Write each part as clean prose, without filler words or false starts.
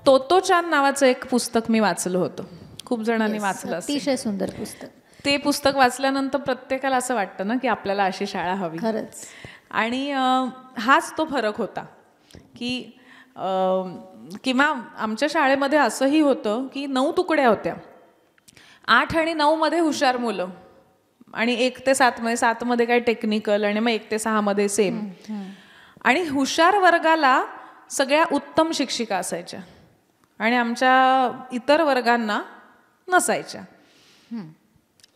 Totto-chan नावाचं एक पुस्तक मी वाचलं होतं, खूप जणांनी वाचलं असेल. अतिशय सुंदर पुस्तक. ते पुस्तक वाचल्यानंतर प्रत्येकाला असं वाटतं ना की आपल्याला अशी शाळा हवी. खरंच. आणि हाच तो फरक होता की किंवा आमच्या शाळेमध्ये असंही होतं की 9 तुकड्या होत्या. 8 आणि 9 मध्ये हुशार मुलं आणि 1 ते 7 मध्ये, 7 मध्ये काय टेक्निकल आणि मग 1 ते 6 मध्ये सेम. आणि हुशार वर्गाला सगळ्या उत्तम शिक्षिका असायच्या आणि आमच्या इतर वर्गांना नसायच्या.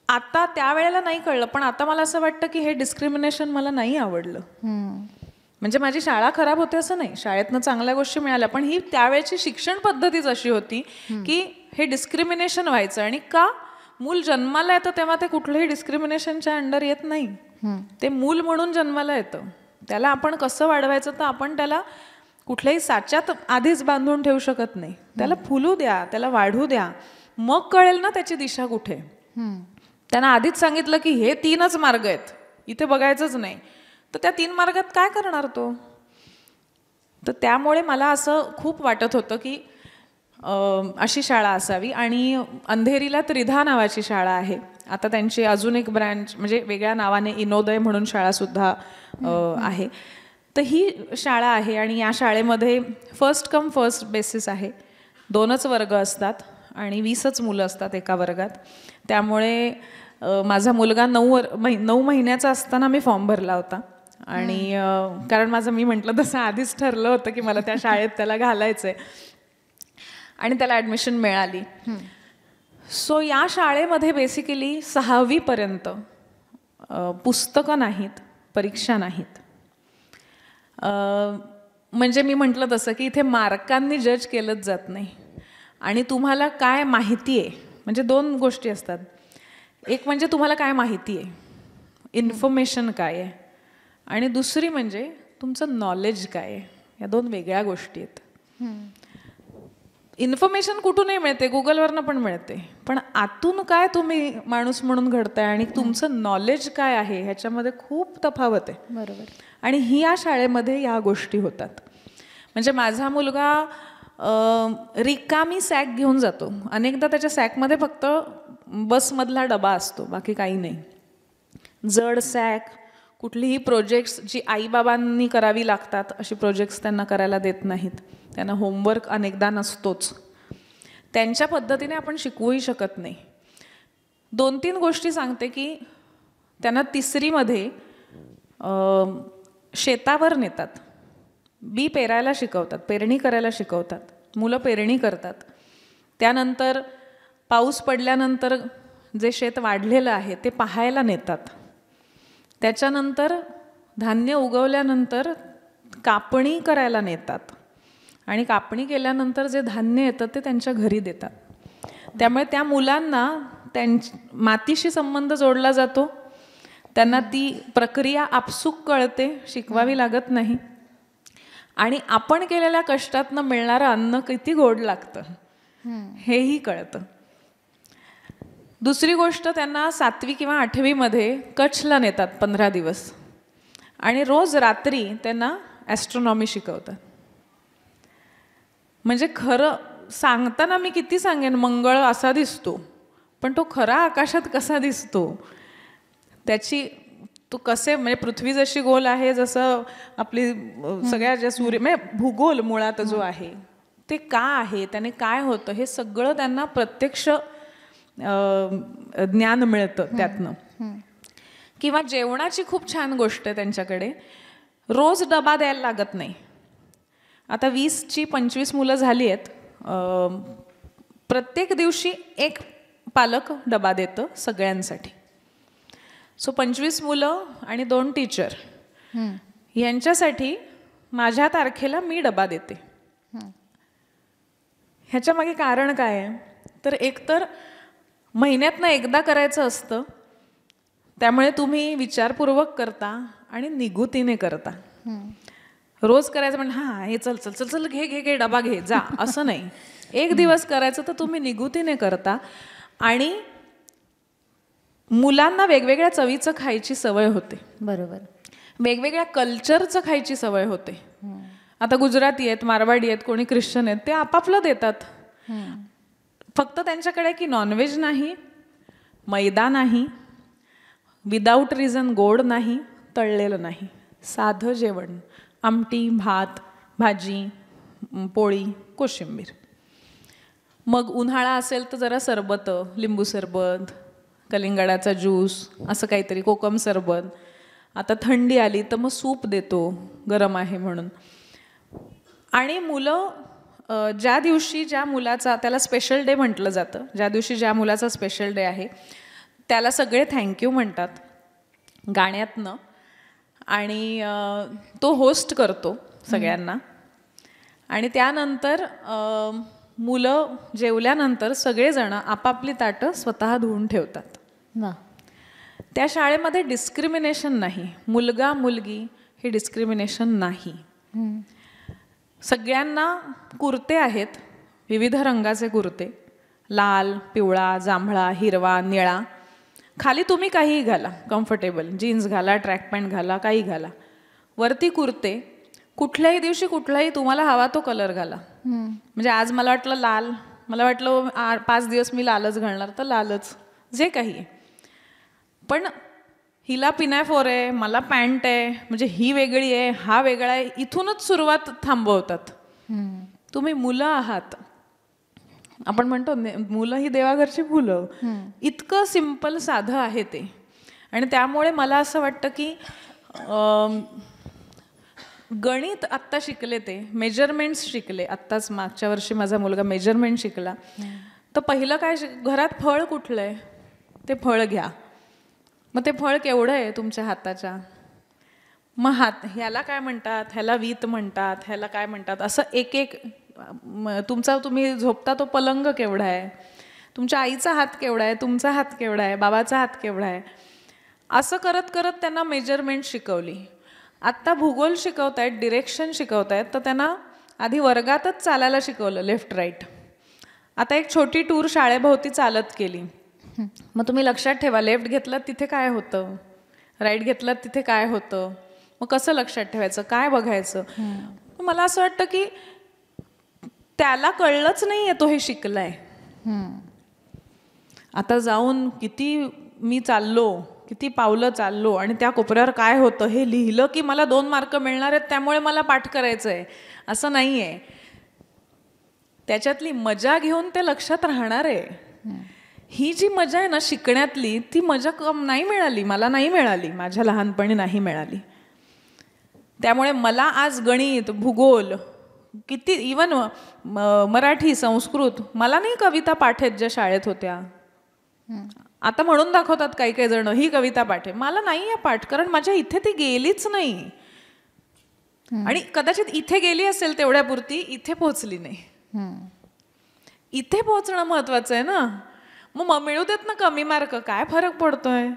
आता त्यावेळेला नाही कळलं, पण आता मला असं वाटतं की हे डिस्क्रिमिनेशन मला नाही आवडलं. म्हणजे माझी शाळा खराब होते असं नाही, शाळेतनं चांगल्या गोष्टी मिळाल्या, पण ही त्यावेळेची शिक्षण पद्धतीच अशी होती की हे डिस्क्रिमिनेशन व्हायचं. आणि का? मूल जन्माला येतं तेव्हा ते कुठल्याही डिस्क्रिमिनेशनच्या अंडर येत नाही. ते मूल म्हणून जन्माला येतं, त्याला आपण कसं वाढवायचं तर आपण त्याला कुठल्याही साच्यात आधीच बांधून ठेवू शकत नाही. त्याला फुलू द्या, त्याला वाढू द्या, मग कळेल ना त्याची दिशा कुठे. त्यांना आधीच सांगितलं की हे 3च मार्ग आहेत, इथे बघायचंच नाही, तर त्या 3 मार्गात काय करणार तो. तर त्यामुळे मला असं खूप वाटत होतं की अशी शाळा असावी. आणि अंधेरीला त्रिधा नावाची शाळा आहे, आता त्यांची अजून एक ब्रँच म्हणजे वेगळ्या नावाने इनोदय म्हणून शाळासुद्धा आहे. तर ही शाळा आहे आणि या शाळेमध्ये फर्स्ट कम फर्स्ट बेसिस आहे. 2च वर्ग असतात आणि 20च मुलं असतात एका वर्गात. त्यामुळे माझा मुलगा 9 महिन्याचा असताना मी फॉर्म भरला होता. आणि कारण मी म्हटलं तसं आधीच ठरलं होतं की मला त्या शाळेत त्याला घालायचं आहे आणि त्याला ॲडमिशन मिळाली. सो या शाळेमध्ये बेसिकली 6वी पर्यंत पुस्तकं नाहीत, परीक्षा नाहीत. म्हणजे मी म्हटलं तसं की इथे मार्कांनी जज केलंच जात नाही. आणि तुम्हाला काय माहिती आहे, म्हणजे 2 गोष्टी असतात. एक म्हणजे तुम्हाला काय माहिती आहे, इन्फॉर्मेशन काय आहे, आणि दुसरी म्हणजे तुमचं नॉलेज काय आहे. या 2 वेगळ्या गोष्टी आहेत. इन्फॉर्मेशन कुठूनही मिळते, गुगलवरनं पण मिळते, पण आतून काय तुम्ही माणूस म्हणून घडताय आणि तुमचं नॉलेज काय आहे ह्याच्यामध्ये खूप तफावत आहे. बरोबर. आणि ही या शाळेमध्ये या गोष्टी होतात. म्हणजे माझा मुलगा रिकामी सॅक घेऊन जातो, अनेकदा त्याच्या सॅकमध्ये फक्त बसमधला डबा असतो, बाकी काही नाही. जड सॅक, कुठलीही प्रोजेक्ट्स जी आईबाबांनी करावी लागतात अशी प्रोजेक्ट्स त्यांना करायला देत नाहीत. त्यांना होमवर्क अनेकदा नसतोच. त्यांच्या पद्धतीने आपण शिकवूही शकत नाही. 2-3 गोष्टी सांगते की त्यांना 3री मध्ये शेतावर नेतात, बी पेरायला शिकवतात, पेरणी करायला शिकवतात. मुलं पेरणी करतात, त्यानंतर पाऊस पडल्यानंतर जे शेत वाढलेलं आहे ते पाहायला नेतात. त्याच्यानंतर धान्य उगवल्यानंतर कापणी करायला नेतात आणि कापणी केल्यानंतर जे धान्य येतं ते त्यांच्या घरी देतात. त्यामुळे त्या मुलांना मातीशी संबंध जोडला जातो, त्यांना ती प्रक्रिया आपसूक कळते, शिकवावी लागत नाही. आणि आपण केलेल्या कष्टातनं मिळणारं अन्न किती गोड लागतं हेही कळतं. दुसरी गोष्ट, त्यांना 7वी किंवा 8वी मध्ये कच्छला नेतात 15 दिवस आणि रोज रात्री त्यांना ॲस्ट्रॉनॉमी शिकवतात. म्हणजे खरं सांगताना मी किती सांगेन मंगळ असा दिसतो, पण तो खरा आकाशात कसा दिसतो त्याची तो कसे, म्हणजे पृथ्वी जशी गोल आहे, जसं आपली सगळ्या ज्या सूर्य म्हणजे भूगोल मुळात जो आहे ते का आहे, त्याने काय होतं, हे सगळं त्यांना प्रत्यक्ष ज्ञान मिळतं त्यातनं. किंवा जेवणाची खूप छान गोष्ट आहे त्यांच्याकडे, रोज डबा द्यायला लागत नाही. आता 20ची 25 मुलं झाली आहेत, प्रत्येक दिवशी एक पालक डबा देतं सगळ्यांसाठी. सो 25 मुलं आणि 2 टीचर यांच्यासाठी माझ्या तारखेला मी डबा देते. ह्याच्या मागे कारण काय आहे, तर एकतर महिन्यातनं एकदा करायचं असतं, त्यामुळे तुम्ही विचारपूर्वक करता आणि निगुतीने करता. रोज करायचं म्हणजे हां हे चल चल चल चल घे घे घे डबा घे जा असं नाही. एक दिवस करायचं तर तुम्ही निगुतीने करता. आणि मुलांना वेगवेगळ्या चवीचं खायची सवय होते. बरोबर. वेगवेगळ्या कल्चरचं खायची सवय होते. आता गुजराती आहेत, मारवाडी आहेत, कोणी ख्रिश्चन आहेत, ते आपापलं देतात. फक्त त्यांच्याकडे की नॉनव्हेज नाही, मैदा नाही, विदाऊट रिझन गोड नाही, तळलेलं नाही, साधं जेवण, आमटी, भात, भाजी, पोळी, कोशिंबीर. मग उन्हाळा असेल तर जरा सरबत, लिंबू सरबत, कलिंगडाचा ज्यूस, असं काहीतरी, कोकम सरबत. आता थंडी आली तर मग सूप देतो, गरम आहे म्हणून. आणि मुलं ज्या दिवशी ज्या मुलाचा, त्याला स्पेशल डे म्हटलं जातं, ज्या दिवशी ज्या मुलाचा स्पेशल डे आहे त्याला सगळे थँक्यू म्हणतात गाण्यातनं. आणि तो होस्ट करतो सगळ्यांना. आणि त्यानंतर मुलं जेवल्यानंतर सगळेजण आपापली ताटं स्वतः धुवून ठेवतात. त्या शाळेमध्ये डिस्क्रिमिनेशन नाही, मुलगा मुलगी हे डिस्क्रिमिनेशन नाही. सगळ्यांना कुर्ते आहेत, विविध रंगाचे कुर्ते, लाल, पिवळा, जांभळा, हिरवा, निळा. खाली तुम्ही काहीही घाला, कम्फर्टेबल, जीन्स घाला, ट्रॅक पॅन्ट घाला, काही घाला. वरती कुर्ते, कुठल्याही दिवशी कुठलाही तुम्हाला हवा तो कलर घाला. म्हणजे आज मला वाटलं लाल, मला वाटलं 5 दिवस मी लालच घालणार, तर लालच, जे काही आहे. पण हिला पिनाफोर आहे, मला पॅन्ट आहे, म्हणजे ही वेगळी आहे, हा वेगळा आहे, इथूनच सुरुवात थांबवतात. तुम्ही मुलं आहात, आपण म्हणतो मुलं ही देवाघरची फुलं. इतकं सिम्पल साधं आहे ते. आणि त्यामुळे मला असं वाटतं की गणित आत्ता शिकले, ते मेजरमेंट्स शिकले. आत्ताच मागच्या वर्षी माझा मुलगा मेजरमेंट शिकला. तर पहिलं काय, घरात फळ कुठलं आहे ते फळ घ्या. मग ते फळ केवढं आहे तुमच्या हाताच्या, मग हात ह्याला काय म्हणतात, ह्याला वीत म्हणतात, ह्याला काय म्हणतात, असं एक एक. तुमचा तुम्ही झोपता तो पलंग केवढा आहे, तुमच्या आईचा हात केवढा आहे, तुमचा हात केवढा आहे, बाबाचा हात केवढा आहे, असं करत करत त्यांना मेजरमेंट शिकवली. आत्ता भूगोल शिकवतायत, डिरेक्शन शिकवतायत, तर त्यांना आधी वर्गातच चालायला शिकवलं, लेफ्ट राईट. आता एक छोटी टूर शाळेभोवती चालत केली. मग तुम्ही लक्षात ठेवा, लेफ्ट घेतलं तिथे काय होतं, राईट घेतलं तिथे काय होतं, मग कसं लक्षात ठेवायचं, काय बघायचं. मला असं वाटतं की त्याला कळलंच नाही आहे तो हे शिकलाय. आता जाऊन किती मी चाललो, किती पावलं चाललो आणि त्या कोपऱ्यावर काय होतं हे लिहिलं की मला 2 मार्क मिळणार आहेत, त्यामुळे मला पाठ करायचं आहे, असं नाही आहे. त्याच्यातली मजा घेऊन ते लक्षात राहणार आहे. ही जी मजा आहे ना शिकण्यातली, ती मजा नाही मिळाली, मला नाही मिळाली, माझ्या लहानपणी नाही मिळाली. त्यामुळे मला आज गणित, भूगोल, किती इवन मराठी, संस्कृत, मला नाही कविता पाठ आहेत ज्या शाळेत होत्या. आता म्हणून दाखवतात काही काही जण ही कविता पाठ आहे, मला नाही आहे पाठ, कारण माझ्या इथे ती गेलीच नाही. आणि कदाचित इथे गेली असेल तेवढ्यापुरती, इथे पोहोचली नाही. इथे पोहोचणं महत्वाचं आहे ना. मग मिळू देत ना कमी मार्क, काय फरक पडतोय.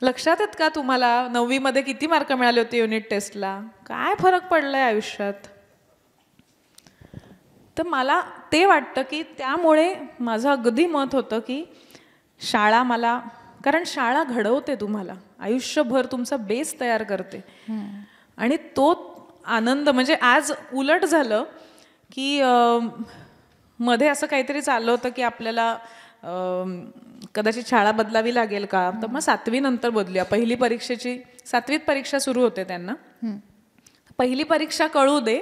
लक्षात आहेत का तुम्हाला 9वी मध्ये किती मार्क मिळाले होते युनिट टेस्टला, काय फरक पडलाय आयुष्यात. तर मला ते वाटतं की त्यामुळे माझं अगदी मत होतं की शाळा मला, कारण शाळा घडवते तुम्हाला, आयुष्यभर तुमचा बेस तयार करते. आणि तो आनंद, म्हणजे आज उलट झालं की मध्ये असं काहीतरी चाललं होतं की आपल्याला कदाचित शाळा बदलावी लागेल का, तर मग 7वी नंतर बदलूया. पहिली परीक्षेची, 7वीत परीक्षा सुरू होते त्यांना, पहिली परीक्षा कळू दे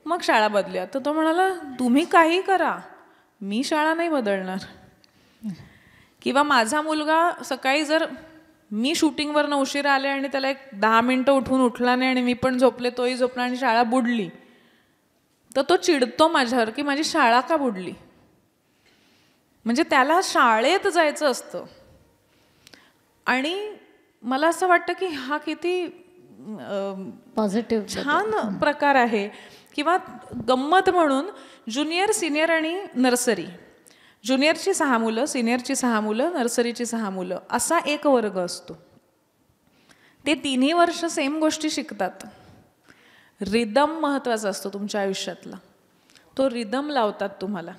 मग शाळा बदलूया. तर तो म्हणाला तुम्ही काही करा, मी शाळा नाही बदलणार. किंवा माझा मुलगा सकाळी जर मी शूटिंगवरनं उशिरा आले आणि त्याला एक 10 मिनिटं उठून उठला नाही आणि मी पण झोपले, तोही झोपला आणि शाळा बुडली, तर तो चिडतो माझ्यावर की माझी शाळा का बुडली. म्हणजे त्याला शाळेत जायचं असतं. आणि मला असं वाटतं की हा किती पॉझिटिव्ह छान प्रकार आहे. किंवा गंमत म्हणून ज्युनियर, सिनियर आणि नर्सरी, ज्युनियरची 6 मुलं, सिनियरची 6 मुलं, नर्सरीची 6 मुलं, असा एक वर्ग असतो. ते 3ही वर्ष सेम गोष्टी शिकतात. रिदम महत्वाचा असतो तुमच्या आयुष्यातला, तो रिदम लावतात तुम्हाला.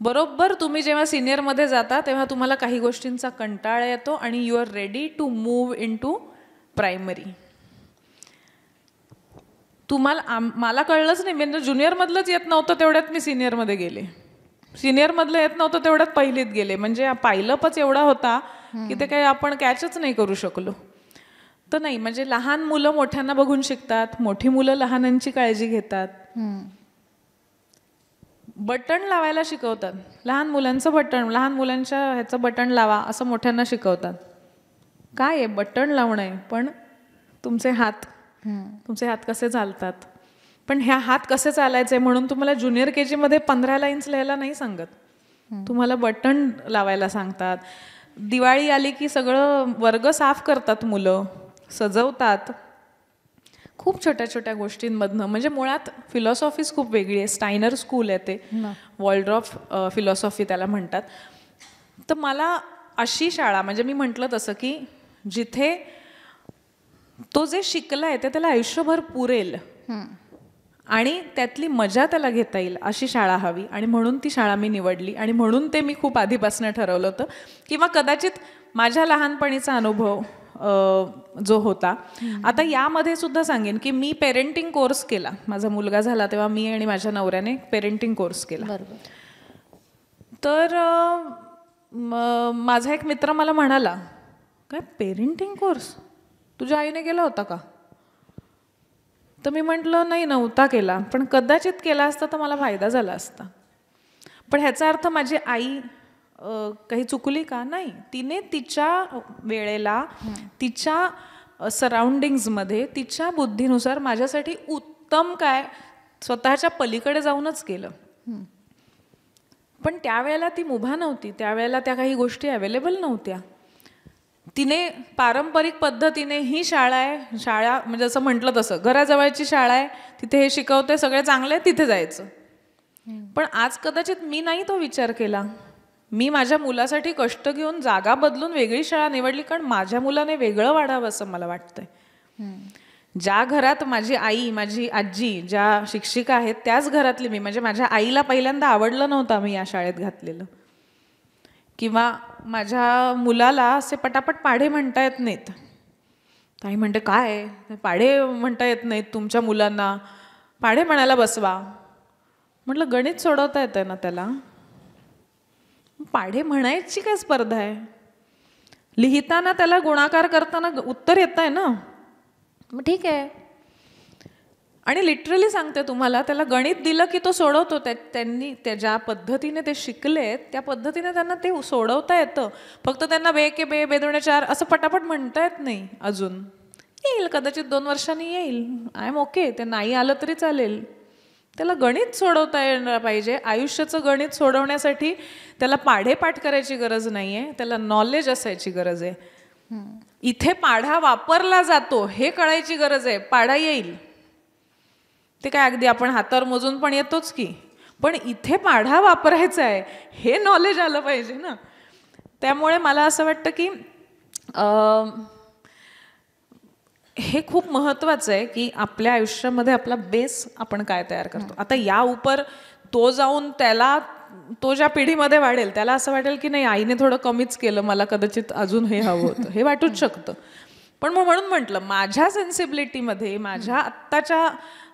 बरोबर तुम्ही जेव्हा सिनियरमध्ये जाता तेव्हा तुम्हाला काही गोष्टींचा कंटाळा येतो आणि you are ready to move into primary. मला कळलंच नाही, म्हणजे ज्युनियरमधलंच येत नव्हतं तेवढ्यात मी सिनियरमध्ये गेले, सिनियरमधलं येत नव्हतं तेवढ्यात पहिलीत गेले. म्हणजे पायलपच एवढा होता की ते काही आपण कॅचच नाही करू शकलो. तर नाही, म्हणजे लहान मुलं मोठ्यांना बघून शिकतात, मोठी मुलं लहानांची काळजी घेतात. बटन लावायला शिकवतात, लहान मुलांचं बटन, लहान मुलांच्या ह्याचं बटन लावा असं मोठ्यांना शिकवतात. काय आहे बटन लावणं आहे, पण तुमचे हात कसे चालतात. पण ह्या हात कसे चालायचे म्हणून तुम्हाला ज्युनियर KG मध्ये 15 लाईन्स लिहायला नाही सांगत, तुम्हाला बटन लावायला सांगतात. दिवाळी आली की सगळं वर्ग साफ करतात मुलं, सजवतात. खूप छोट्या छोट्या गोष्टींमधनं. म्हणजे मुळात फिलॉसॉफीच खूप वेगळी आहे. स्टायनर स्कूल आहे ते, वॉल्ड्रॉफ फिलॉसॉफी त्याला म्हणतात. तर मला अशी शाळा, म्हणजे मी म्हटलं तसं की जिथे तो जे शिकलाय ते त्याला आयुष्यभर पुरेल आणि त्यातली मजा त्याला घेता येईल अशी शाळा हवी. आणि म्हणून ती शाळा मी निवडली. आणि म्हणून ते मी खूप आधीपासून ठरवलं होतं. किंवा कदाचित माझ्या लहानपणीचा अनुभव जो होता. आता यामध्ये सुद्धा सांगेन की मी पेरेंटिंग कोर्स केला. माझा मुलगा झाला तेव्हा मी आणि माझ्या नवऱ्याने पेरेंटिंग कोर्स केला. तर माझा एक मित्र मला म्हणाला, काय पेरेंटिंग कोर्स तुझ्या आईने केला होता का? तर मी म्हटलं नाही, नव्हता केला, पण कदाचित केला असता तर मला फायदा झाला असता. पण ह्याचा अर्थ माझी आई काही चुकली का? नाही, तिने तिच्या वेळेला, तिच्या सराउंडिंग्समध्ये, तिच्या बुद्धीनुसार माझ्यासाठी उत्तम काय स्वतःच्या पलीकडे जाऊनच केलं. पण त्यावेळेला ती मुभा नव्हती, त्यावेळेला त्या काही गोष्टी अवेलेबल नव्हत्या. तिने पारंपरिक पद्धतीने ही शाळा आहे, शाळा म्हणजे असं म्हटलं तसं घराजवळची शाळा आहे, तिथे हे शिकवते, सगळे चांगले, तिथे जायचं. पण आज कदाचित मी नाही तो विचार केला. मी माझ्या मुलासाठी कष्ट घेऊन जागा बदलून वेगळी शाळा निवडली, कारण माझ्या मुलाने वेगळं वाढावं असं मला वाटतंय. ज्या घरात माझी आई, माझी आजी ज्या शिक्षिका आहेत त्याच घरातली मी. म्हणजे माझ्या आईला पहिल्यांदा आवडलं नव्हतं आम्ही या शाळेत घातलेलं. किंवा माझ्या मुलाला असे पटापट पाढे म्हणता येत नाहीत. ताई म्हणते काय पाढे म्हणता येत नाहीत तुमच्या मुलांना, पाढे म्हणायला बसवा. म्हटलं गणित सोडवता येतंय ना त्याला, पाढे म्हणायची काय स्पर्धा आहे? लिहिताना त्याला गुणाकार करताना उत्तर येत आहे ना, मग ठीक आहे. आणि लिटरली सांगते तुम्हाला, त्याला गणित दिलं की तो सोडवतो. त्यांनी ज्या पद्धतीने ते शिकलेत त्या पद्धतीने त्यांना ते सोडवता येतं. फक्त त्यांना बे के बे, बे दोणे चार असं पटापट म्हणता येत नाही अजून. येईल कदाचित 2 वर्षांनी येईल, आय एम ओके. ते नाही आलं तरी चालेल. त्याला गणित सोडवता येणार पाहिजे. आयुष्याचं गणित सोडवण्यासाठी त्याला पाढे पाठ करायची गरज नाही आहे, त्याला नॉलेज असायची गरज आहे. इथे पाढा वापरला जातो हे कळायची गरज आहे. पाढा येईल ते काय अगदी आपण हातावर मोजून पण येतोच की, पण इथे पाढा वापरायचा आहे हे नॉलेज आलं पाहिजे ना. त्यामुळे मला असं वाटतं की हे खूप महत्त्वाचं आहे की आपल्या आयुष्यामध्ये आपला बेस आपण काय तयार करतो. आता या उपर तो जाऊन त्याला, तो ज्या पिढीमध्ये वाढेल त्याला असं वाटेल की नाही आईने थोडं कमीच केलं, मला कदाचित अजून हे हवं होतं, हे वाटूच शकतं. पण मग म्हणून म्हटलं माझ्या सेन्सिबिलिटीमध्ये, माझ्या आत्ताच्या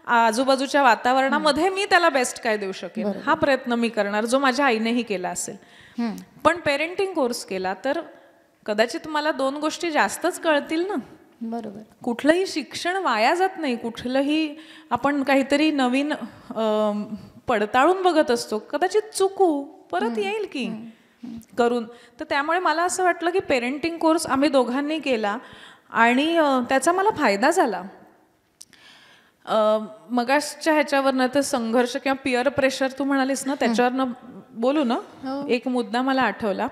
आजूबाजूच्या वातावरणामध्ये मी त्याला बेस्ट काय देऊ शकेन हा प्रयत्न मी करणार, जो माझ्या आईनेही केला असेल. पण पेरेंटिंग कोर्स केला तर कदाचित मला 2 गोष्टी जास्तच कळतील ना. बरोबर. कुठलंही शिक्षण वाया जात नाही, कुठलंही आपण काहीतरी नवीन पडताळून बघत असतो, कदाचित चुकू परत येईल की करून. तर त्यामुळे मला असं वाटलं की पेरेंटिंग कोर्स आम्ही दोघांनी केला आणि त्याचा मला फायदा झाला. मगाच्या ह्याच्यावरनं तर संघर्ष किंवा पिअर प्रेशर तू म्हणालीस ना, त्याच्यावरनं बोलू ना. एक मुद्दा मला आठवला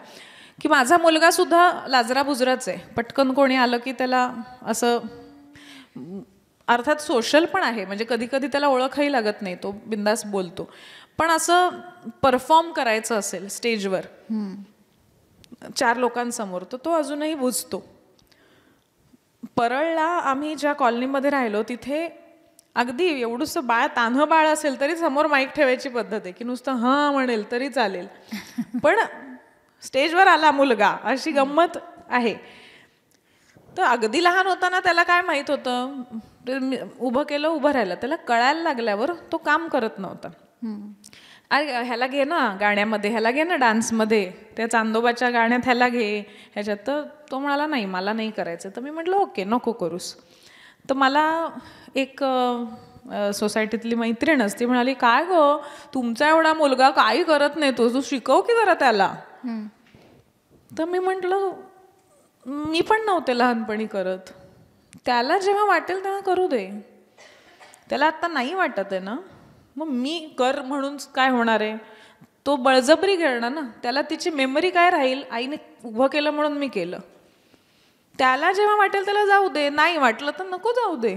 की माझा मुलगा सुद्धा लाजरा बुजराच आहे. पटकन कोणी आलं की त्याला असं, अर्थात सोशल पण आहे, म्हणजे कधी कधी त्याला ओळखही लागत नाही, तो बिंदास बोलतो. पण असं परफॉर्म करायचं असेल स्टेजवर 4 लोकांसमोर तर तो अजूनही बुजतो. परळला आम्ही ज्या कॉलनीमध्ये राहिलो तिथे अगदी एवढंसं बाळ, तान्हं बाळ असेल तरी समोर माईक ठेवायची पद्धत आहे की नुसतं हां म्हणेल तरी चालेल, पण स्टेजवर आला मुलगा अशी गंमत आहे. तर अगदी लहान होताना त्याला काय माहीत होतं, उभं केलं, उभं राहिलं. त्याला कळायला लागल्यावर तो काम करत नव्हता. अरे ह्याला घे ना गाण्यामध्ये, ह्याला घे ना डान्समध्ये, त्या चांदोबाच्या गाण्यात ह्याला घे ह्याच्यात. तर तो म्हणाला नाही मला नाही करायचं. तर मी म्हटलं ओके नको करूस. तर मला एक सोसायटीतली मैत्रीण असती म्हणाली काय गो तुमचा एवढा मुलगा काही करत नाही, तू शिकव की जरा त्याला. तर मी म्हटलं मी पण नव्हते लहानपणी करत, त्याला जेव्हा वाटेल तेव्हा करू दे. त्याला आत्ता नाही वाटत आहे ना, मग मी कर म्हणून काय होणार आहे. तो बळजबरी खेळणार ना, त्याला तिची मेमरी काय राहील, आईने उभं केलं म्हणून मी केलं. त्याला जेव्हा वाटेल त्याला जाऊ दे, नाही वाटलं तर नको जाऊ दे.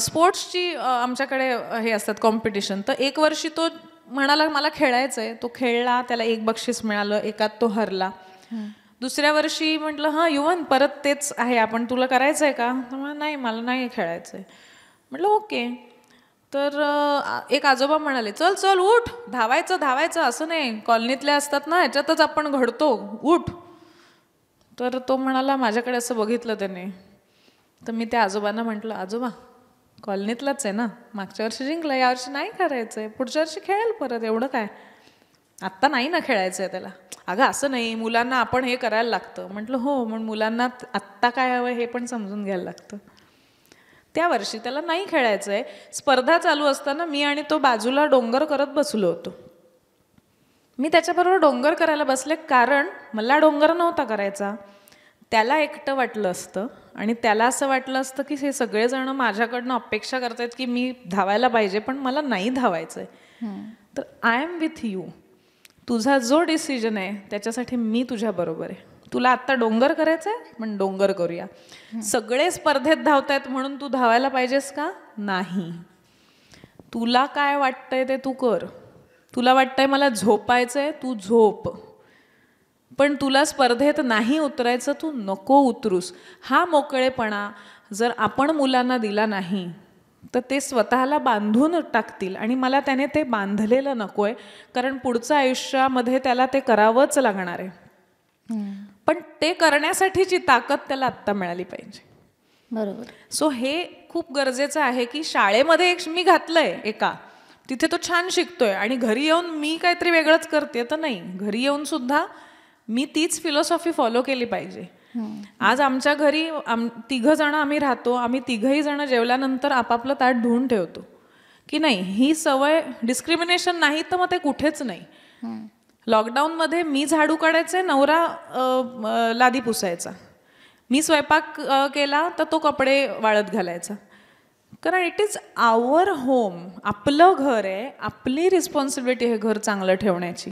स्पोर्ट्सची आमच्याकडे हे असतात कॉम्पिटिशन. तर एक वर्षी तो म्हणाला मला खेळायचं आहे, तो खेळला, त्याला एक बक्षीस मिळालं, एकात तो हरला. दुसऱ्या वर्षी म्हटलं हां युवन परत तेच आहे, आपण तुला करायचं आहे का. नाही मला नाही खेळायचं आहे. म्हटलं ओके. तर एक आजोबा म्हणाले चल चल उठ, धावायचं धावायचं असं नाही, कॉलनीतले असतात ना ह्याच्यातच आपण घडतो, उठ. तर तो म्हणाला, माझ्याकडे असं बघितलं त्याने. तर मी त्या आजोबांना म्हटलं आजोबा कॉलनीतलाच आहे ना, मागच्या वर्षी जिंकला, यावर्षी नाही करायचं आहे, पुढच्या वर्षी खेळेल परत, एवढं काय, आत्ता नाही ना खेळायचं आहे त्याला. अगं असं नाही, मुलांना आपण हे करायला लागतं. म्हटलं हो, म्हणून मुलांना आत्ता काय हवं हे पण समजून घ्यायला लागतं. त्या वर्षी त्याला नाही खेळायचं आहे. स्पर्धा चालू असताना मी आणि तो बाजूला डोंगर करत बसलो होतो. मी त्याच्याबरोबर डोंगर करायला बसले कारण मला डोंगर नव्हता करायचा. त्याला एकटं वाटलं असतं आणि त्याला असं वाटलं असतं की हे सगळेजण माझ्याकडनं अपेक्षा करतायत की मी धावायला पाहिजे, पण मला नाही धावायचं आहे. तर आय एम विथ यू, तुझा जो डिसिजन आहे त्याच्यासाठी मी तुझ्याबरोबर आहे. तुला आत्ता डोंगर करायचं आहे पण डोंगर करूया. सगळे स्पर्धेत धावतायत म्हणून तू धावायला पाहिजेस का, नाही. तुला काय वाटतंय ते तू कर. तुला वाटतंय मला झोपायचंय, तू झोप, पण तुला स्पर्धेत नाही उतरायचं, तू नको उतरूस. हा मोकळेपणा जर आपण मुलांना दिला नाही तर ते स्वतःला बांधून टाकतील. आणि मला त्याने ते बांधलेलं नको आहे, कारण पुढचं आयुष्यामध्ये त्याला ते करावंच लागणार आहे. पण ते करण्यासाठीची ताकद त्याला आत्ता मिळाली पाहिजे. बरोबर. सो हे खूप गरजेचं आहे की शाळेमध्ये एक मी घातलंय एका, तिथे तो छान शिकतोय आणि घरी येऊन मी काहीतरी वेगळंच करते, तर नाही, घरी येऊन सुद्धा मी तीच फिलॉसॉफी फॉलो केली पाहिजे. आज आमच्या घरी तिघं जण आम्ही राहतो, आम्ही तिघही जण जेवल्यानंतर आपापलं ताट धुवून ठेवतो की नाही, ही सवय डिस्क्रिमिनेशन नाही तर मग ते कुठेच नाही. लॉकडाऊनमध्ये मी झाडू काढायचे, नवरा लादी पुसायचा, मी स्वयंपाक केला तर तो कपडे वाळत घालायचा. कारण इट इज आवर होम, आपलं घर आहे, आपली रिस्पॉन्सिबिलिटी हे घर चांगलं ठेवण्याची.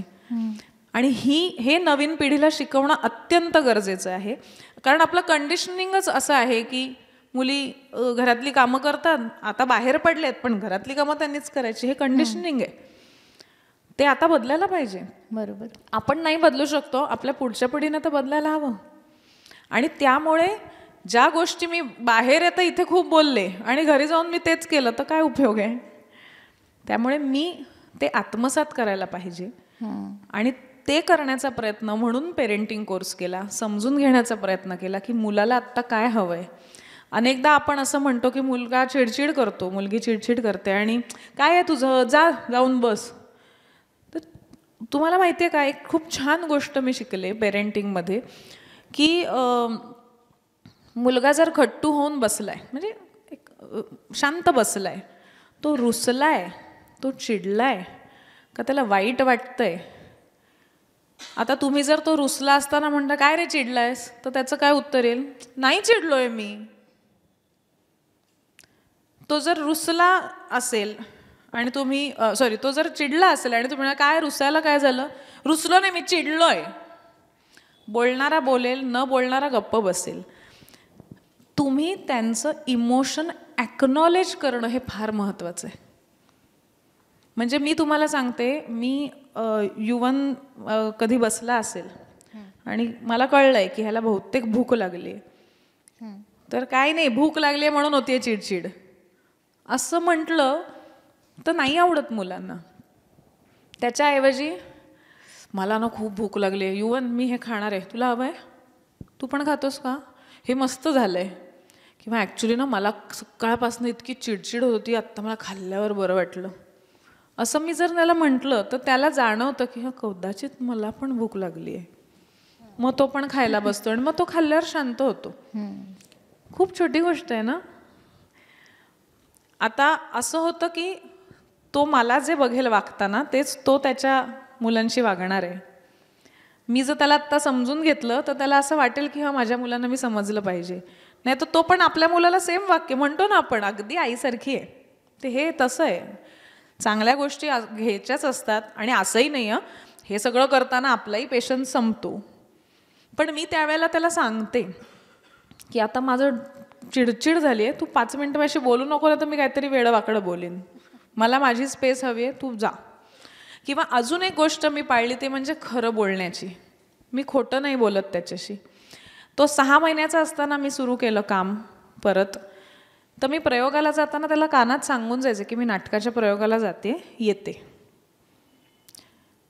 आणि हे नवीन पिढीला शिकवणं अत्यंत गरजेचं आहे. कारण आपलं कंडिशनिंगच असं आहे की मुली घरातली कामं करतात, आता बाहेर पडलेत पण घरातली कामं त्यांनीच करायची, हे कंडिशनिंग आहे. ते आता बदलायला पाहिजे. बरोबर. आपण नाही बदलू शकतो, आपल्या पुढच्या पिढीने तर बदलायला हवं. आणि त्यामुळे ज्या गोष्टी मी बाहेर येतं इथे खूप बोलले आणि घरी जाऊन मी तेच केलं तर काय उपयोग आहे. त्यामुळे मी ते आत्मसात करायला पाहिजे आणि ते करण्याचा प्रयत्न म्हणून पेरेंटिंग कोर्स केला, समजून घेण्याचा प्रयत्न केला की मुलाला आत्ता काय हवं आहे. अनेकदा आपण असं म्हणतो की मुलगा चिडचिड करतो, मुलगी चिडचिड करते आणि काय आहे तुझं, जाऊन बस. तर तुम्हाला माहिती आहे का, एक खूप छान गोष्ट मी शिकले पेरेंटिंगमध्ये की मुलगा जर खट्टू होऊन बसलाय, म्हणजे एक शांत बसलाय, तो रुसलाय, तो चिडलाय का त्याला वाईट वाटतंय. आता तुम्ही जर तो रुसला असताना म्हणता काय रे चिडलायस, तर त्याचं काय उत्तर येईल, नाही चिडलोय मी. तो जर रुसला असेल आणि तुम्ही तो जर चिडला असेल आणि तुम्ही काय रुसायला काय झालं, रुसलो नाही मी चिडलोय. बोलणारा बोलेल, न बोलणारा गप्प बसेल. तुम्ही त्यांचं इमोशन ॲक्नॉलेज करणं हे फार महत्त्वाचं आहे. म्हणजे मी तुम्हाला सांगते, मी युवन कधी बसला असेल आणि मला कळलंय की ह्याला बहुतेक भूक लागली, तर काय नाही भूक लागली म्हणून होतीये चिडचिड असं म्हटलं तर नाही आवडत मुलांना. त्याच्याऐवजी मला ना खूप भूक लागली आहे युवन, मी हे खाणार आहे, तुला हवं आहे, तू पण खातोस का, हे मस्त झालंय, किंवा ॲक्च्युली ना मला सकाळपासून इतकी चिडचिड होत होती, आत्ता मला खाल्ल्यावर बरं वाटलं, असं मी जर त्याला म्हटलं तर त्याला जाणवतं की हा कदाचित मला पण भूक लागली आहे. मग तो पण खायला बसतो आणि मग तो खाल्ल्यावर शांत होतो. खूप छोटी गोष्ट आहे ना. आता असं होतं की तो मला जे बघेल वागताना तेच तो त्याच्या मुलांशी वागणार आहे. मी जर त्याला आत्ता समजून घेतलं तर त्याला असं वाटेल की हा माझ्या मुलांना मी समजलं पाहिजे. नाही तर तो पण आपल्या मुलाला सेम वाक्य म्हणतो ना आपण, अगदी आईसारखी आहे. ते हे तसं आहे. चांगल्या गोष्टी घ्यायच्याच असतात आणि असंही नाही आहे हे सगळं करताना आपलाही पेशन्स संपतो. पण मी त्यावेळेला त्याला सांगते की आता माझं चिडचिड झाली आहे, तू 5 मिनटं माझ्याशी बोलू नको, ना तर मी काहीतरी वेडं बोलेन, मला माझी स्पेस हवी आहे, तू जा. किंवा अजून एक गोष्ट मी पाळली ते म्हणजे खरं बोलण्याची. मी खोटं नाही बोलत त्याच्याशी. तो 6 महिन्याचा असताना मी सुरू केलं काम परत. तर मी प्रयोगाला जाताना त्याला कानात सांगून जायचं की मी नाटकाच्या प्रयोगाला जाते, येते.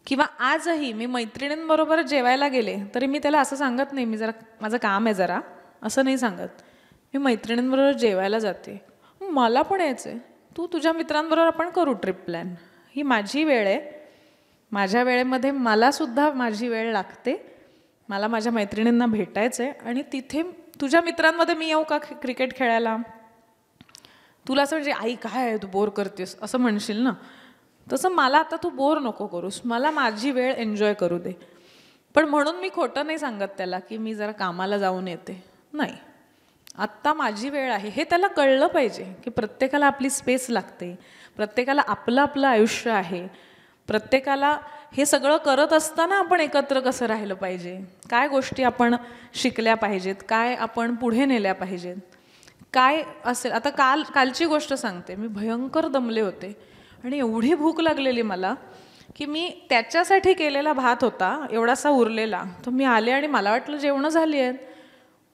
किंवा आजही मी मैत्रिणींबरोबर जेवायला गेले तरी मी त्याला असं सांगत नाही मी जरा माझं काम आहे जरा, असं नाही सांगत. मी मैत्रिणींबरोबर जेवायला जाते, मला पण यायचं आहे, तू तुझ्या मित्रांबरोबर आपण करू ट्रिप प्लॅन, ही माझी वेळ आहे, माझ्या वेळेमध्ये मलासुद्धा माझी वेळ लागते, मला माझ्या मैत्रिणींना भेटायचं आहे आणि तिथे तुझ्या मित्रांमध्ये मी येऊ का क्रिकेट खेळायला. तुला असं म्हणजे आई काय आहे तू बोर करतेस असं म्हणशील ना, तसं मला आता तू बोर नको करूस, मला माझी वेळ एन्जॉय करू दे. पण म्हणून मी खोटं नाही सांगत त्याला की मी जरा कामाला जाऊन येते, नाही, आत्ता माझी वेळ आहे. हे त्याला कळलं पाहिजे की प्रत्येकाला आपली स्पेस लागते, प्रत्येकाला आपलं आपलं आयुष्य आहे, प्रत्येकाला हे सगळं करत असताना आपण एकत्र कसं राहिलं पाहिजे, काय गोष्टी आपण शिकल्या पाहिजेत, काय आपण पुढे नेल्या पाहिजेत, काय असेल. आता कालची गोष्ट सांगते. मी भयंकर दमले होते आणि एवढी भूक लागलेली मला की मी त्याच्यासाठी केलेला भात होता एवढासा उरलेला, तो मी आले आणि मला वाटलं जेवणं झाली आहेत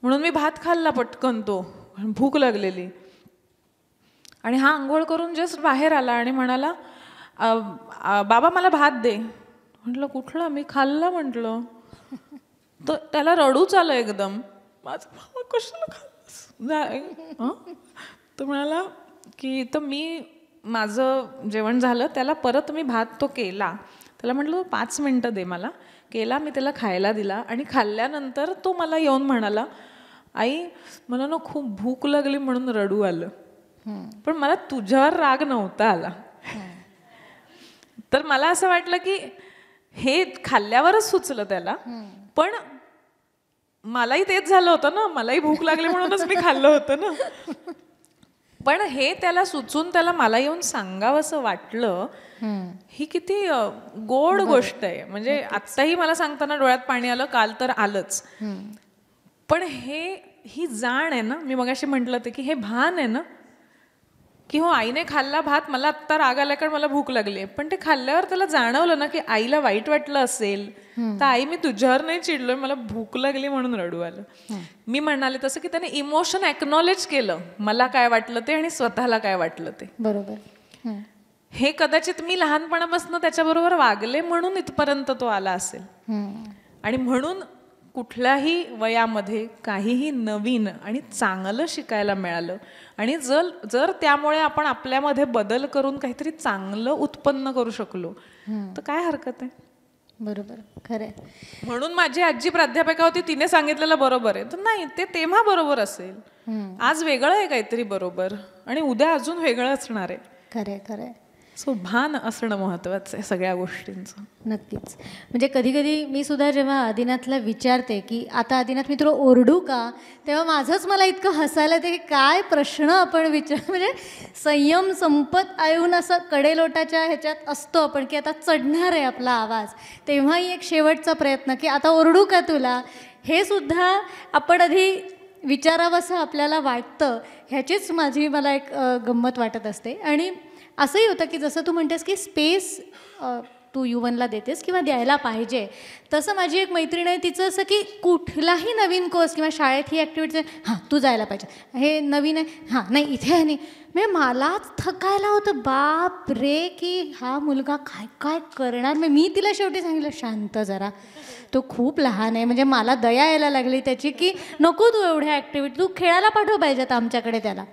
म्हणून मी भात खाल्ला पटकन, तो भूक लागलेली. आणि हा आंघोळ करून जस्ट बाहेर आला आणि म्हणाला बाबा मला भात दे. म्हटलं कुठला, मी खाल्ला म्हटलं. तर त्याला रडूच आलं एकदम. माझं बाबा कशाला खाल्लंस. तो म्हणाला की तर मी माझं जेवण झालं, त्याला परत मी भात तो केला, त्याला म्हटलं 5 मिनटं दे मला, केला, मी त्याला खायला दिला आणि खाल्ल्यानंतर तो मला येऊन म्हणाला आई मला ना खूप भूक लागली म्हणून रडू आलं. पण मला तुझ्यावर राग नव्हता आला. तर मला असं वाटलं की हे खाल्ल्यावरच सुचलं त्याला, पण मलाही तेच झालं होतं ना, मलाही भूक लागली म्हणूनच मी खाल्लं होतं ना. पण हे त्याला सुचून त्याला मला येऊन सांगावंसं वाटलं, ही किती गोड गोष्ट आहे. म्हणजे आत्ताही मला सांगताना डोळ्यात पाणी आलं, काल तर आलंच. पण ही जाण आहे ना, मी मगाशी म्हटलं ते की हे भान आहे ना की हो आईने खाल्ला भात, मला आत्ता राग आला कारण मला भूक लागली आहे, पण ते खाल्ल्यावर त्याला जाणवलं ना की आईला वाईट वाटलं असेल तर आई मी तुझ्यावर नाही चिडलोय, मला भूक लागली म्हणून रडू आलं. मी म्हणाले तसं की त्याने इमोशन एक्नॉलेज केलं, मला काय वाटलं ते आणि स्वतःला काय वाटलं ते. बरोबर. हे कदाचित मी लहानपणापासून त्याच्याबरोबर वागले म्हणून इथपर्यंत तो आला असेल. आणि म्हणून कुठल्याही वयामध्ये काहीही नवीन आणि चांगलं शिकायला मिळालं आणि जर त्यामुळे आपण आपल्यामध्ये बदल करून काहीतरी चांगलं उत्पन्न करू शकलो तर काय हरकत आहे. बरोबर, खरं. म्हणून माझी आजी प्राध्यापिका होती, तिने सांगितलेलं बरोबर आहे तर नाही, ते तेव्हा बरोबर असेल, आज वेगळं आहे काहीतरी बरोबर आणि उद्या अजून वेगळं असणार आहे. खरंय खरंय. सो भान असणं महत्वाचं आहे सगळ्या गोष्टींचं. नक्कीच. म्हणजे कधी कधी मी सुद्धा जेव्हा आदिनाथला विचारते की आता आदिनाथ मी तुला ओरडू का, तेव्हा माझंच मला इतकं हसायला येते की काय प्रश्न आपण म्हणजे संयम संपत येऊन असं कडेलोटाच्या ह्याच्यात असतो आपण की आता चढणार आहे आपला आवाज, तेव्हाही एक शेवटचा प्रयत्न की आता ओरडू का तुला, हे सुद्धा आपण आधी विचारावंसं आपल्याला वाटतं. ह्याचीच मला एक गंमत वाटत असते. आणि असंही होतं की जसं तू म्हणतेस की स्पेस तू U1ला देतेस किंवा द्यायला पाहिजे. तसं माझी एक मैत्रीण आहे, तिचं असं की कुठलाही नवीन कोर्स किंवा शाळेत ही ॲक्टिव्हिटी, हां तू जायला पाहिजे, हे नवीन आहे, हां नाही इथे आहे नाही, म्हणजे मलाच थकायला होतं. बाप रे, की हा मुलगा काय काय करणार. मी तिला शेवटी सांगितलं, शांत जरा, तो खूप लहान आहे. म्हणजे मला दया यायला लागली त्याची, की नको तू एवढ्या ॲक्टिव्हिटी, तू खेळायला पाठव पाहिजेत आमच्याकडे त्याला,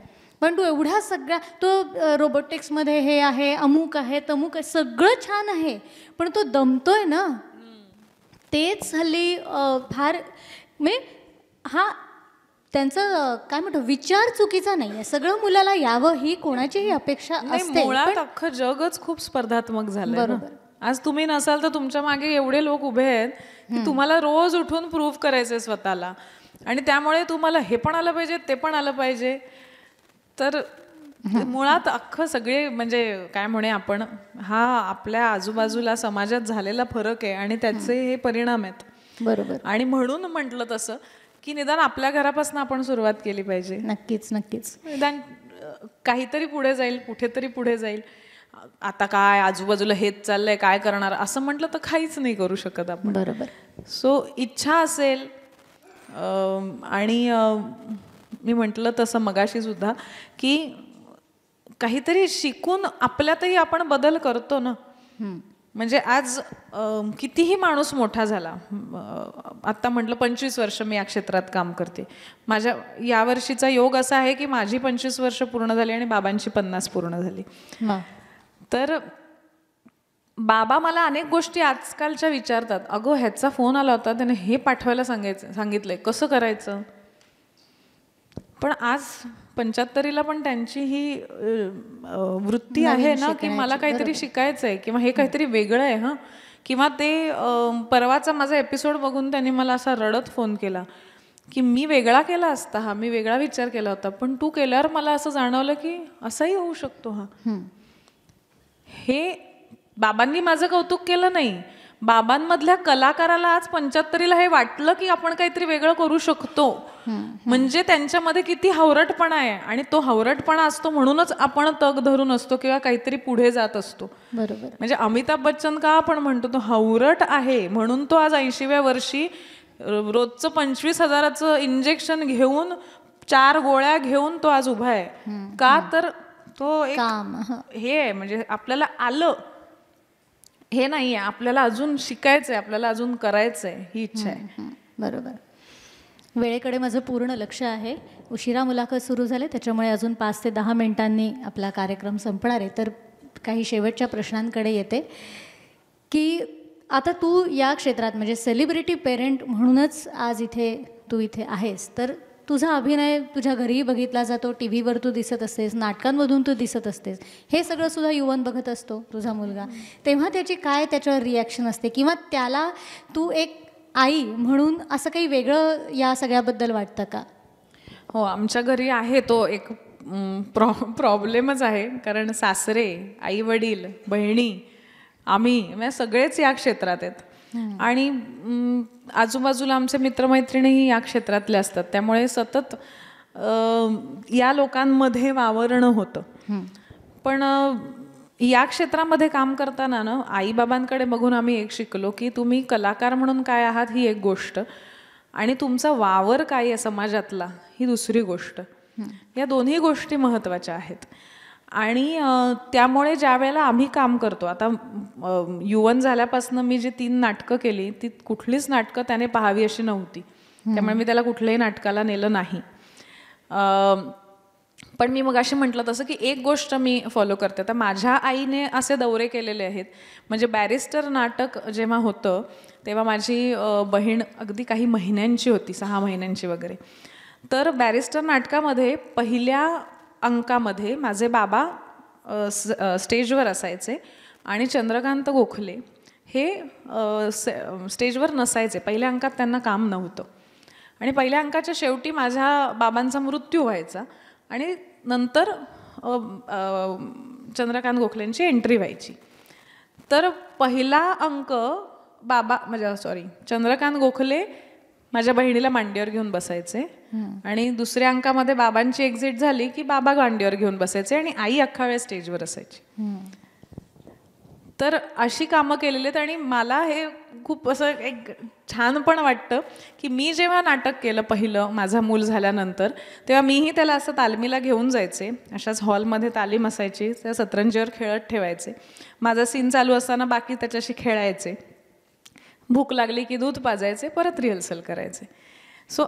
पण तू एवढ्या सगळ्या, तो रोबोटिक्समध्ये हे आहे, अमुक आहे, तमुक आहे, सगळं छान आहे, पण तो दमतोय ना. तेच हल्ली फार म्हणजे हा त्यांचं काय म्हणतो विचार चुकीचा नाही आहे. सगळं मुलाला यावं ही कोणाचीही अपेक्षा असते. मुळात अख्खं जगच खूप स्पर्धात्मक झालंय. बरोबर. आज तुम्ही नसाल तर तुमच्या मागे एवढे लोक उभे आहेत की तुम्हाला रोज उठून प्रूव्ह करायचंय स्वतःला, आणि त्यामुळे तुम्हाला हे पण आलं पाहिजे, ते पण आलं पाहिजे. तर मुळात अख्खं सगळे म्हणजे काय म्हणे आपण, हा आपल्या आजूबाजूला समाजात झालेला फरक आहे आणि त्याचे हे परिणाम आहेत. बरोबर. आणि म्हणून म्हटलं तसं की निदान आपल्या घरापासून आपण सुरुवात केली पाहिजे. नक्कीच नक्कीच. निदान काहीतरी पुढे जाईल, कुठेतरी पुढे जाईल. आता काय आजूबाजूला हेच चाललंय, काय करणार असं म्हटलं तर काहीच नाही करू शकत आपण. बरोबर. सो इच्छा असेल, आणि मी म्हटलं तसं मगाशी सुद्धा की काहीतरी शिकून आपल्यातही आपण बदल करतो ना. म्हणजे आज कितीही माणूस मोठा झाला, आत्ता म्हटलं 25 वर्ष मी या क्षेत्रात काम करते. माझ्या यावर्षीचा योग असा आहे की माझी 25 वर्ष पूर्ण झाली आणि बाबांची 50 पूर्ण झाली. तर बाबा मला अनेक गोष्टी आजकालच्या विचारतात, अगं ह्याचा फोन आला होता, त्याने हे पाठवायला सांगितलंय, कसं करायचं. पण आज 75ला पण त्यांची ही वृत्ती आहे ना की मला काहीतरी शिकायचं आहे किंवा हे काहीतरी वेगळं आहे. हां, किंवा ते परवाचा माझा एपिसोड बघून त्यांनी मला असा रडत फोन केला की मी वेगळा केला असता, हा मी वेगळा विचार केला होता, पण तू केल्यावर मला असं जाणवलं की असंही होऊ शकतो. हा, हे बाबांनी माझं कौतुक केलं नाही, बाबांमधल्या कलाकाराला आज 75ला हे वाटलं की आपण काहीतरी वेगळं करू शकतो. म्हणजे त्यांच्यामध्ये किती हावरटपणा आहे, आणि तो हावरटपणा असतो म्हणूनच आपण तग धरून असतो किंवा काहीतरी पुढे जात असतो. बरोबर. म्हणजे अमिताभ बच्चन का आपण म्हणतो, तो हावरट आहे म्हणून तो आज 80व्या वर्षी रोजचं 25,000चं इंजेक्शन घेऊन 4 गोळ्या घेऊन तो आज उभा आहे. का तर तो एक हे आहे, म्हणजे आपल्याला आलं हे नाहीये, आपल्याला अजून शिकायचंय, आपल्याला अजून करायचंय, ही इच्छा आहे. बरोबर. वेळेकडे माझं पूर्ण लक्ष आहे. उशिरा मुलाखत सुरू झाले, त्याच्यामुळे अजून 5 ते 10 मिनिटांनी आपला कार्यक्रम संपणार आहे. तर काही शेवटच्या प्रश्नांकडे येते की आता तू या क्षेत्रात म्हणजे सेलिब्रिटी पेरेंट म्हणूनच आज तू इथे आहेस. तर तुझा अभिनय तुझ्या घरीही बघितला जातो, टी व्हीवर तू दिसत असतेस, नाटकांमधून तू दिसत असतेस, हे सगळं सुद्धा U1 बघत असतो तुझा मुलगा. तेव्हा त्याची काय त्याच्यावर रिॲक्शन असते, किंवा त्याला तू एक आई म्हणून असं काही वेगळं या सगळ्याबद्दल वाटतं का? हो, आमच्या घरी आहे तो एक प्रॉब्लेमच आहे, कारण सासरे, आई वडील, बहिणी, आम्ही सगळेच या क्षेत्रात आहेत. आणि आजूबाजूला आमचे मित्रमैत्रिणीही या क्षेत्रातले असतात, त्यामुळे सतत या लोकांमध्ये वावरणं होतं. पण या क्षेत्रामध्ये काम करताना ना आईबाबांकडे बघून आम्ही एक शिकलो की तुम्ही कलाकार म्हणून काय आहात ही एक गोष्ट, आणि तुमचा वावर काय आहे समाजातला ही दुसरी गोष्ट. या दोन्ही गोष्टी महत्त्वाच्या आहेत. आणि त्यामुळे ज्या वेळेला आम्ही काम करतो, आता U1 झाल्यापासून मी जी 3 नाटकं केली, ती कुठलीच नाटकं त्याने पाहावी अशी नव्हती, त्यामुळे मी त्याला कुठल्याही नाटकाला नेलं नाही. पण मी मग अशी म्हटलं तसं की एक गोष्ट मी फॉलो करते. तर माझ्या आईने असे दौरे केलेले आहेत, म्हणजे बॅरिस्टर नाटक जेव्हा होतं तेव्हा माझी बहीण अगदी काही महिन्यांची होती, 6 महिन्यांची वगैरे. तर बॅरिस्टर नाटकामध्ये पहिल्या अंकामध्ये माझे बाबा स्टेजवर असायचे आणि चंद्रकांत गोखले हे स्टेजवर नसायचे. पहिल्या अंकात त्यांना काम नव्हतं, आणि पहिल्या अंकाच्या शेवटी माझ्या बाबांचा मृत्यू व्हायचा आणि नंतर चंद्रकांत गोखलेंची एंट्री व्हायची. तर पहिला अंक चंद्रकांत गोखले माझ्या बहिणीला मांडीवर घेऊन बसायचे, आणि दुसऱ्या अंकामध्ये बाबांची एक्झिट झाली की बाबा मांडीवर घेऊन बसायचे आणि आई अख्खा वेळ स्टेजवर असायची. तर अशी कामं केलेली आहेत आणि मला हे खूप असं एक छान पण वाटतं की मी जेव्हा नाटक केलं पहिलं माझा मूल झाल्यानंतर, तेव्हा मीही त्याला असं तालमीला घेऊन जायचे. अशाच हॉलमध्ये तालीम असायची, त्या सतरंजीवर खेळत ठेवायचे. माझा सीन चालू असताना बाकी त्याच्याशी खेळायचे. भूक लागली की दूध पाजायचे, परत रिहर्सल करायचे. सो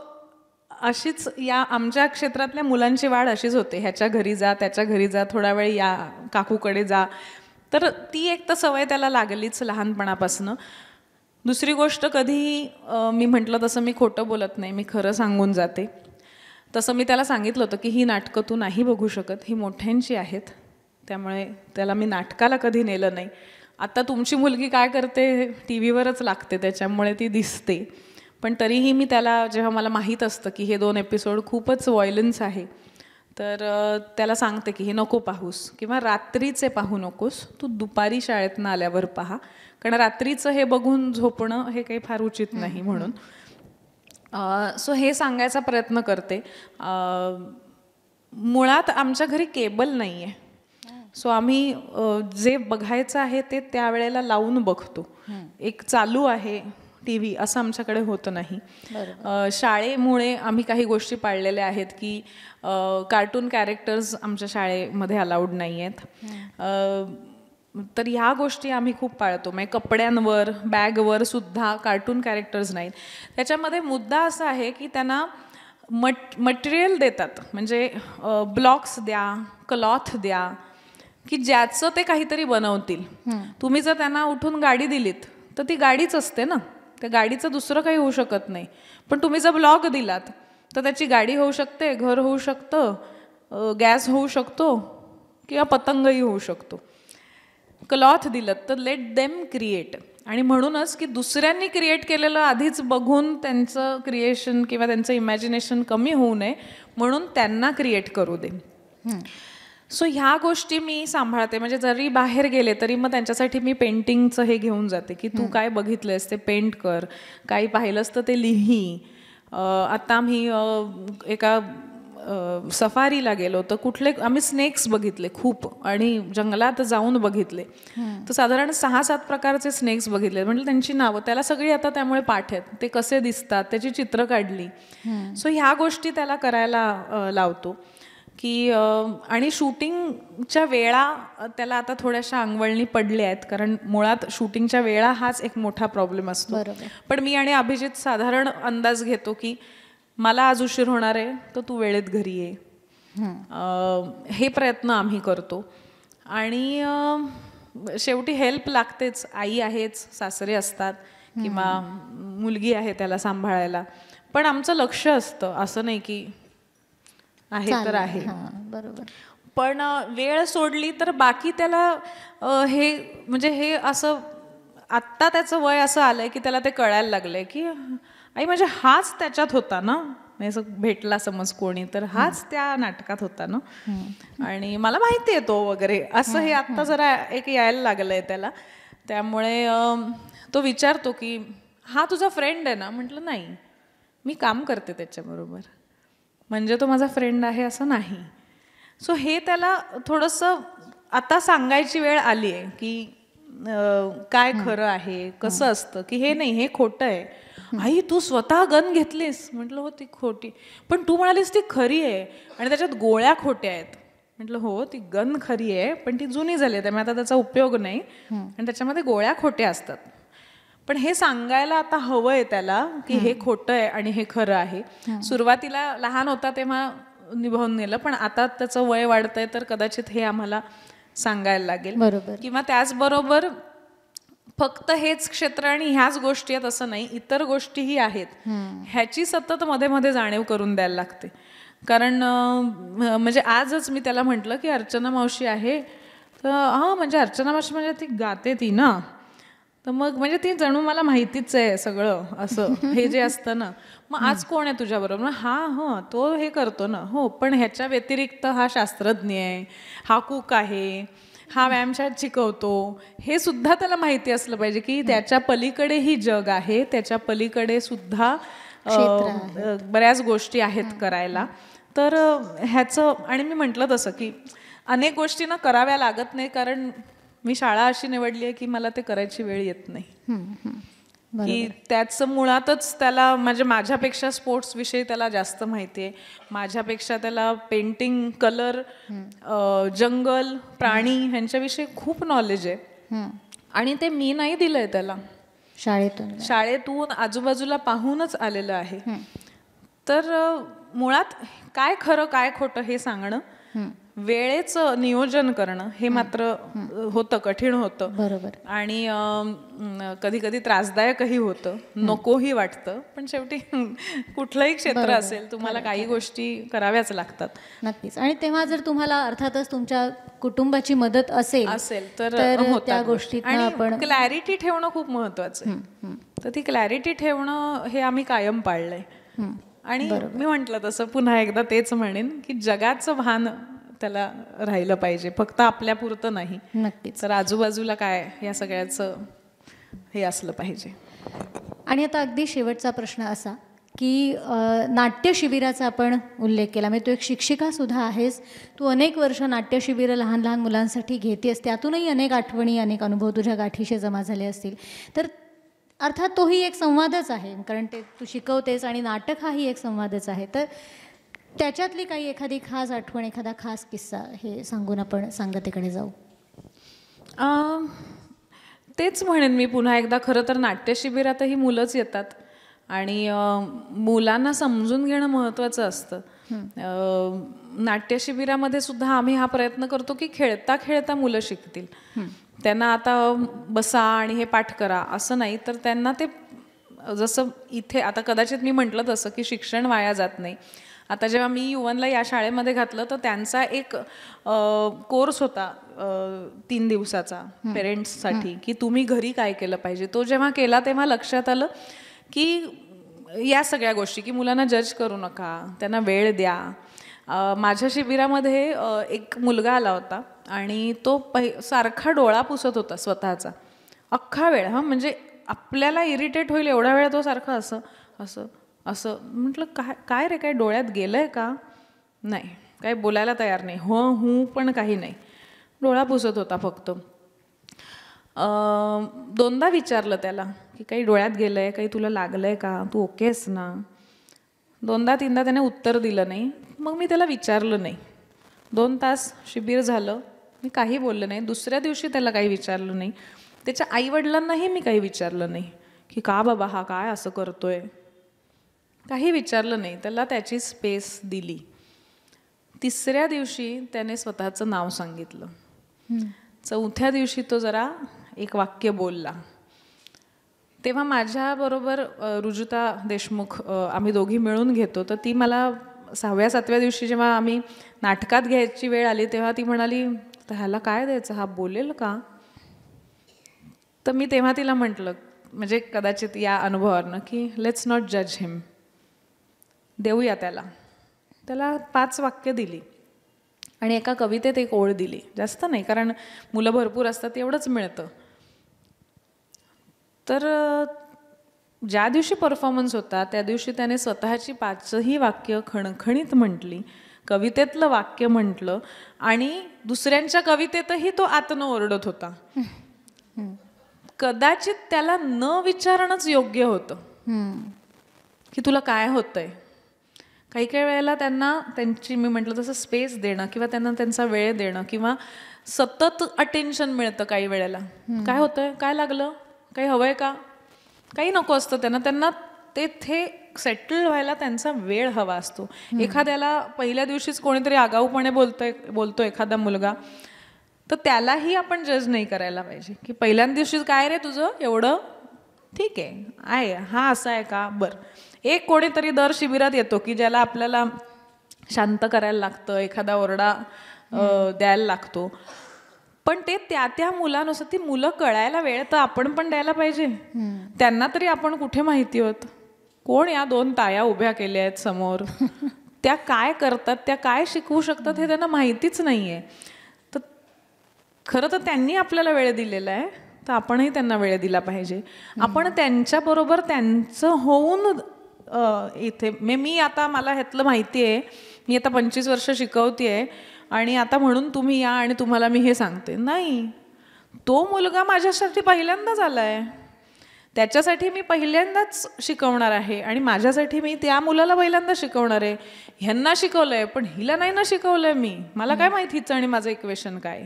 अशीच या आमच्या क्षेत्रातल्या मुलांची वाढ अशीच होते. ह्याच्या घरी जा, त्याच्या घरी जा, थोडा वेळ या काकूकडे जा. तर ती एक तर सवय त्याला लागलीच लहानपणापासनं. दुसरी गोष्ट, कधीही मी म्हटलं तसं मी खोटं बोलत नाही, मी खरं सांगून जाते. तसं मी त्याला सांगितलं होतं की ही नाटकं तू नाही बघू शकत, ही मोठ्यांची आहेत. त्यामुळे त्याला मी नाटकाला कधी नेलं नाही. आता तुमची मुलगी काय करते टी व्हीवरच लागते, त्याच्यामुळे ती दिसते. पण तरीही मी त्याला, जेव्हा मला माहीत असतं की हे 2 एपिसोड खूपच व्हायलन्स आहे, तर त्याला सांगते की हे नको पाहूस, किंवा रात्रीचे पाहू नकोस, तू दुपारी शाळेतनं आल्यावर पहा, कारण रात्रीचं हे बघून झोपणं हे काही फार उचित नाही म्हणून. सो हे सांगायचा प्रयत्न करते. मुळात आमच्या घरी केबल नाही आहे. सो आम्ही जे बघायचं आहे ते त्यावेळेला लावून बघतो. एक चालू आहे टी व्ही असं आमच्याकडे होतं नाही. शाळेमुळे आम्ही काही गोष्टी पाळलेल्या आहेत की कार्टून कॅरेक्टर्स आमच्या शाळेमध्ये अलाउड नाही आहेत. तर ह्या गोष्टी आम्ही खूप पाळतो. म्हणजे कपड्यांवर, बॅगवर सुद्धा कार्टून कॅरेक्टर्स नाहीत. त्याच्यामध्ये मुद्दा असा आहे की त्यांना मटेरियल देतात, म्हणजे ब्लॉक्स द्या, क्लॉथ द्या, की ज्याचं ते काहीतरी बनवतील. तुम्ही जर त्यांना उठून गाडी दिलीत तर ती गाडीच असते ना, त्या गाडीचं दुसरं काही होऊ शकत नाही. पण तुम्ही जर ब्लॉक दिलात तर त्याची गाडी होऊ शकते, घर होऊ शकतं, गॅस होऊ शकतो, किंवा पतंगही होऊ शकतो. क्लॉथ दिलं तर लेट देम क्रिएट. आणि म्हणूनच की दुसऱ्यांनी क्रिएट केलेलं आधीच बघून त्यांचं क्रिएशन किंवा त्यांचं इमॅजिनेशन कमी होऊ नये म्हणून त्यांना क्रिएट करू दे. सो ह्या गोष्टी मी सांभाळते. म्हणजे जरी बाहेर गेले तरी मग त्यांच्यासाठी मी पेंटिंगचं हे घेऊन जाते की तू काय बघितलंयस ते पेंट कर, काही पाहिलंस तर ते लिही. आता आम्ही एका सफारीला गेलो तर आम्ही स्नेक्स बघितले खूप, आणि जंगलात जाऊन बघितले. तर साधारण 6-7 प्रकारचे स्नेक्स बघितले. म्हणजे त्यांची नावं त्याला सगळी आता त्यामुळे पाठ आहेत, ते कसे दिसतात त्याची चित्र काढली. सो ह्या गोष्टी त्याला करायला लावतो की. आणि शूटिंगच्या वेळा त्याला आता थोड्याशा अंगवळणी पडल्या आहेत, कारण मुळात शूटिंगच्या वेळा हाच एक मोठा प्रॉब्लेम असतो. पण मी आणि अभिजित साधारण अंदाज घेतो की मला आज उशीर होणार आहे तर तू वेळेत घरी ये. हे प्रयत्न आम्ही करतो. आणि शेवटी हेल्प लागतेच. आई आहेच, सासरे असतात, किंवा मुलगी आहे त्याला सांभाळायला. पण आमचं लक्ष असतं, असं नाही की आहे तर आहे. बरोबर. पण वेळ सोडली तर बाकी त्याला हे म्हणजे हे असं आत्ता त्याचं वय असं आलंय की त्याला ते कळायला लागलंय की आई म्हणजे हाच त्याच्यात होता ना, असं भेटला समज कोणी तर हाच त्या नाटकात होता ना, आणि मला माहिती आहे तो वगैरे, असं हे आत्ता जरा एक यायला लागलंय त्याला. त्यामुळे तो विचारतो की हा तुझा फ्रेंड आहे ना. म्हटलं नाही, मी काम करते त्याच्याबरोबर, म्हणजे तो माझा फ्रेंड आहे असं नाही. सो हे त्याला थोडंसं आता सांगायची वेळ आली आहे की काय खरं आहे, कसं असतं, की हे नाही हे खोटं आहे. आई तू स्वतः गन घेतलीस. म्हटलं हो ती खोटी, पण तू म्हणालीस ती खरी आहे आणि त्याच्यात गोळ्या खोट्या आहेत. म्हटलं हो ती गन खरी आहे पण ती जुनी झाली आहे, त्यामुळे आता त्याचा उपयोग नाही, आणि त्याच्यामध्ये गोळ्या खोट्या असतात. पण हे सांगायला आता हवंय त्याला की हे खोटं आहे आणि हे खरं आहे. सुरुवातीला लहान होता तेव्हा निभावून नेलं, पण आता त्याचं वय वाढतंय तर कदाचित हे आम्हाला सांगायला लागेल. बरोबर. किंवा त्याचबरोबर फक्त हेच क्षेत्र आणि ह्याच गोष्टी आहेत असं नाही, इतर गोष्टीही आहेत, ह्याची सतत मध्ये मध्ये जाणीव करून द्यायला लागते. कारण म्हणजे आजच मी त्याला म्हटलं की अर्चना मावशी आहे, तर हां म्हणजे अर्चना मावशी म्हणजे ती गाते ती ना, तर मग म्हणजे ती जणू मला माहितीच आहे सगळं असं हे जे असतं ना. मग आज कोण आहे तुझ्याबरोबर? हा तो हे करतो ना. हो पण ह्याच्या व्यतिरिक्त हा शास्त्रज्ञ आहे, हा कूक आहे, हा व्यायामशाळेत शिकवतो, हे सुद्धा त्याला माहिती असलं पाहिजे की त्याच्या पलीकडेही जग आहे, त्याच्या पलीकडे सुद्धा बऱ्याच गोष्टी आहेत करायला. तर ह्याचं, आणि मी म्हटलं तसं की अनेक गोष्टी ना कराव्या लागत नाही, कारण मी शाळा अशी निवडली आहे की मला ते करायची वेळ येत नाही. हम्म, हम्म. की त्याचं मुळातच त्याला म्हणजे माझ्यापेक्षा स्पोर्ट्स विषयी त्याला जास्त माहिती आहे, माझ्यापेक्षा त्याला पेंटिंग, कलर, जंगल, प्राणी ह्यांच्याविषयी खूप नॉलेज आहे. हम्म. आणि ते मी नाही दिलंय त्याला, शाळेतून आजूबाजूला पाहूनच आलेलं आहे. तर मुळात काय खरं काय खोटं हे सांगणं, वेळेचं नियोजन करणं हे मात्र होतं, कठीण होतं. बरोबर. आणि कधी कधी त्रासदायकही होतं, नकोही वाटतं, पण शेवटी कुठलंही क्षेत्र असेल तुम्हाला काही गोष्टी कराव्याच लागतात. नक्कीच. आणि तेव्हा जर तुम्हाला अर्थातच तुमच्या कुटुंबाची मदत असेल तर त्या गोष्टीत आपण क्लॅरिटी ठेवणं खूप महत्वाचं आहे. तर ती क्लॅरिटी ठेवणं हे आम्ही कायम पाळलंय. आणि मी म्हटलं तसं पुन्हा एकदा तेच म्हणेन की जगाचं भान त्याला राहिलं पाहिजे, फक्त आपल्या पुरतं नाही. नक्कीच. तर आजूबाजूला काय या सगळ्याचं हे असलं पाहिजे. आणि आता अगदी शेवटचा प्रश्न असा की नाट्य शिबिराचा आपण उल्लेख केला, म्हणजे तू एक शिक्षिका सुद्धा आहेस, तू अनेक वर्ष नाट्य शिबिरं लहान लहान मुलांसाठी घेतेस, त्यातूनही अनेक आठवणी, अनेक अनुभव तुझ्या गाठीशी जमा झाले असतील. तर अर्थात तोही एक संवादच आहे, कारण ते तू शिकवतेस आणि नाटक हाही एक संवादच आहे. तर त्याच्यातली काही एखादी खास आठवण, एखादा खास किस्सा हे सांगून आपण सांगतेकडे जाऊ. तेच म्हणेन मी पुन्हा एकदा, खरं तर नाट्य शिबिरातही मुलंच येतात आणि मुलांना समजून घेणं महत्त्वाचं असतं. नाट्य शिबिरामध्ये सुद्धा आम्ही हा प्रयत्न करतो की खेळता खेळता मुलं शिकतील. त्यांना आता बसा आणि हे पाठ करा असं नाही, तर त्यांना ते जसं इथे आता कदाचित मी म्हटलं तसं की शिक्षण वाया जात नाही. आता जेव्हा मी युवनला या शाळेमध्ये घातलं तर त्यांचा एक कोर्स होता 3 दिवसाचा पेरेंट्ससाठी, की तुम्ही घरी काय केलं पाहिजे. तो जेव्हा केला तेव्हा लक्षात आलं की या सगळ्या गोष्टी, की मुलांना जज करू नका, त्यांना वेळ द्या. माझ्या शिबिरामध्ये एक मुलगा आला होता आणि तो सारखा डोळा पुसत होता स्वतःचा अख्खा वेळ. म्हणजे आपल्याला इरिटेट होईल एवढा वेळ तो सारखं असं असं असं. म्हटलं काय रे, काय डोळ्यात गेलंय का? नाही, काही बोलायला तयार नाही, हो पण काही नाही, डोळा पुसत होता फक्त. 2दा विचारलं त्याला की काही डोळ्यात गेलंय, काही तुला लागलंय का, तू ओके आहेस ना? 2दा-3दा त्याने उत्तर दिलं नाही. मग मी त्याला विचारलं नाही. 2 तास शिबिर झालं, मी काही बोललं नाही. दुसऱ्या दिवशी त्याला काही विचारलं नाही. त्याच्या आईवडिलांनाही मी काही विचारलं नाही की का बाबा हा काय असं करतोय, काही विचारलं नाही. त्याला त्याची स्पेस दिली. 3ऱ्या दिवशी त्याने स्वतःचं नाव सांगितलं. 4थ्या दिवशी तो जरा एक वाक्य बोलला. तेव्हा माझ्याबरोबर रुजुता देशमुख आम्ही दोघी मिळून घेतो, तर ती मला 6व्या-7व्या दिवशी जेव्हा आम्ही नाटकात घ्यायची वेळ आली तेव्हा ती म्हणाली, तर ह्याला काय द्यायचं, हा बोलेल का? तर मी तेव्हा तिला म्हटलं, म्हणजे कदाचित या अनुभवावरनं, की लेट्स नॉट जज हिम, देऊया त्याला 5 वाक्य दिली आणि एका कवितेत एक ओळ दिली, जास्त नाही, कारण मुलं भरपूर असतात, एवढंच मिळतं. तर ज्या दिवशी परफॉर्मन्स होता त्या दिवशी त्याने स्वतःची 5ही वाक्य खणखणीत म्हटली, कवितेतलं वाक्य म्हटलं आणि दुसऱ्यांच्या कवितेतही तो आतनं ओरडत होता. कदाचित त्याला न विचारणंच योग्य होतं की तुला काय होतंय. काही काही वेळेला त्यांना त्यांची, मी म्हटलं तसं, स्पेस देणं किंवा त्यांना त्यांचा वेळ देणं, किंवा सतत अटेन्शन मिळतं काही वेळेला. काय होतंय, काय लागलं, काही हवंय का, काही नको असतं त्यांना तेथे सेटल व्हायला त्यांचा वेळ हवा असतो. एखाद्याला पहिल्या दिवशीच कोणीतरी आगाऊपणे बोलतो एखादा मुलगा, तर त्यालाही आपण जज नाही करायला पाहिजे की पहिल्या दिवशीच काय रे तुझं एवढं, ठीक आहे हा असा आहे का. बरं, एक कोणीतरी दर शिबिरात येतो की ज्याला आपल्याला शांत करायला लागतं, एखादा ओरडा द्यायला लागतो, पण ते त्या मुलानुसार ती मुलं कळायला वेळ तर आपण पण द्यायला पाहिजे. त्यांना तरी आपण कुठे माहिती होत, कोण या 2 ताया उभ्या केल्या आहेत समोर, त्या काय करतात, त्या काय शिकवू शकतात हे त्यांना माहितीच नाहीये. तर खरं तर त्यांनी आपल्याला वेळ दिलेला आहे, तर आपणही त्यांना वेळ दिला पाहिजे. आपण त्यांच्याबरोबर त्यांचं होऊन इथे, मी आता मला ह्यातलं माहिती आहे, मी आता 25 वर्ष शिकवते आहे आणि आता म्हणून तुम्ही या आणि तुम्हाला मी हे सांगते, नाही. तो मुलगा माझ्यासाठी पहिल्यांदाच आलाय, त्याच्यासाठी मी पहिल्यांदाच शिकवणार आहे आणि माझ्यासाठी मी त्या मुलाला पहिल्यांदा शिकवणार आहे. ह्यांना शिकवलंय पण हिला नाही ना शिकवलंय मी, मला काय माहिती हिचं आणि माझं इक्वेशन काय.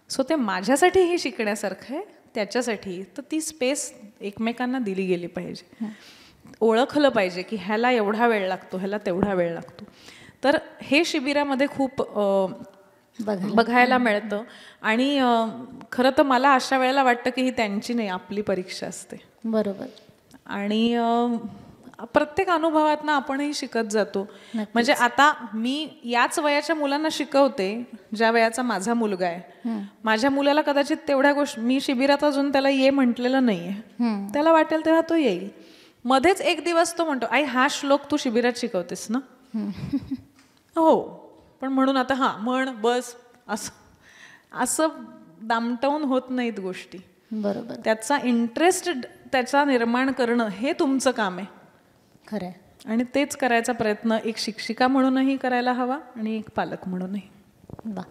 सो ते माझ्यासाठीही शिकण्यासारखं आहे, त्याच्यासाठी. तर ती स्पेस एकमेकांना दिली गेली पाहिजे, ओळखलं पाहिजे की ह्याला एवढा वेळ लागतो, ह्याला तेवढा वेळ लागतो. तर हे शिबिरामध्ये खूप बघायला मिळतं. आणि खरं तर मला अशा वेळेला वाटतं की ही त्यांची नाही, आपली परीक्षा असते. बरोबर. आणि प्रत्येक अनुभवातनं आपणही शिकत जातो. म्हणजे आता मी याच वयाच्या मुलांना शिकवते ज्या वयाचा माझा मुलगा आहे. माझ्या मुलाला कदाचित तेवढ्या गोष्टी, मी शिबिरात अजून त्याला ये म्हटलेलं नाहीये, त्याला वाटेल तेव्हा तो येईल. मध्येच एक दिवस तो म्हणतो, आई हा श्लोक तू शिबिरात शिकवतेस ना. हो, पण म्हणून आता हा म्हण बस असं दामटवून होत नाहीत गोष्टी. बरोबर. त्याचा इंटरेस्ट त्याचा निर्माण करणं हे तुमचं काम आहे. खरंय. आणि तेच करायचा प्रयत्न एक शिक्षिका म्हणूनही करायला हवा आणि एक पालक म्हणूनही. वा,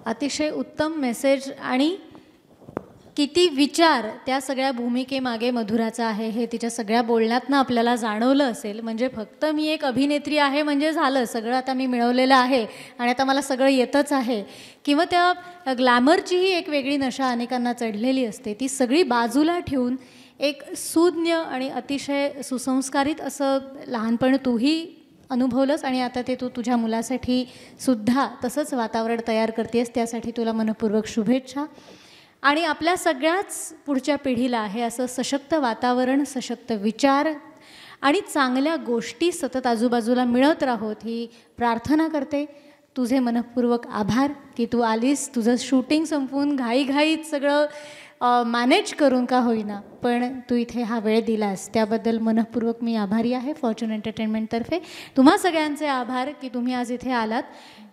अतिशय उत्तम मेसेज. आणि किती विचार त्या सगळ्या भूमिकेमागे मधुराचा आहे हे तिच्या सगळ्या बोलण्यातनं आपल्याला जाणवलं असेल. म्हणजे फक्त मी एक अभिनेत्री आहे म्हणजे झालं, सगळं आता मी मिळवलेलं आहे आणि आता मला सगळं येतच आहे, किंवा त्या ग्लॅमरचीही एक वेगळी नशा अनेकांना चढलेली असते, ती सगळी बाजूला ठेवून एक सुज्ञ आणि अतिशय सुसंस्कारित असं लहानपण तूही अनुभवलंस आणि आता ते तू तुझ्या मुलासाठी सुद्धा तसंच वातावरण तयार करतेस. त्यासाठी तुला मनपूर्वक शुभेच्छा. आणि आपल्या सगळ्याच पुढच्या पिढीला हे असं सशक्त वातावरण, सशक्त विचार आणि चांगल्या गोष्टी सतत आजूबाजूला मिळत राहोत ही प्रार्थना करते. तुझे मनपूर्वक आभार की तू आलीस, तुझं शूटिंग संपवून घाईघाईत सगळं मॅनेज करून का होईना पण तू इथे हा वेळ दिलास, त्याबद्दल मनपूर्वक मी आभारी आहे. फॉर्च्यून एंटरटेनमेंटतर्फे तुम्हा सगळ्यांचे आभार की तुम्ही आज इथे आलात.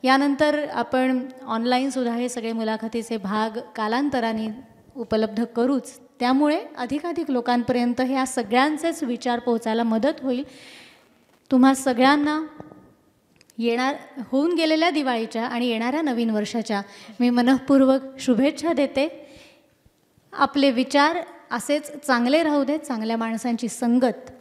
यानंतर आपण ऑनलाईनसुद्धा हे सगळे मुलाखतीचे भाग कालांतराने उपलब्ध करूच, त्यामुळे अधिकाधिक लोकांपर्यंत ह्या सगळ्यांचेच विचार पोहोचायला मदत होईल. तुम्हा सगळ्यांना होऊन गेलेल्या दिवाळीच्या आणि येणाऱ्या नवीन वर्षाच्या मी मनःपूर्वक शुभेच्छा देते. आपले विचार असेच चांगले राहू दे, चांगल्या माणसांची संगत,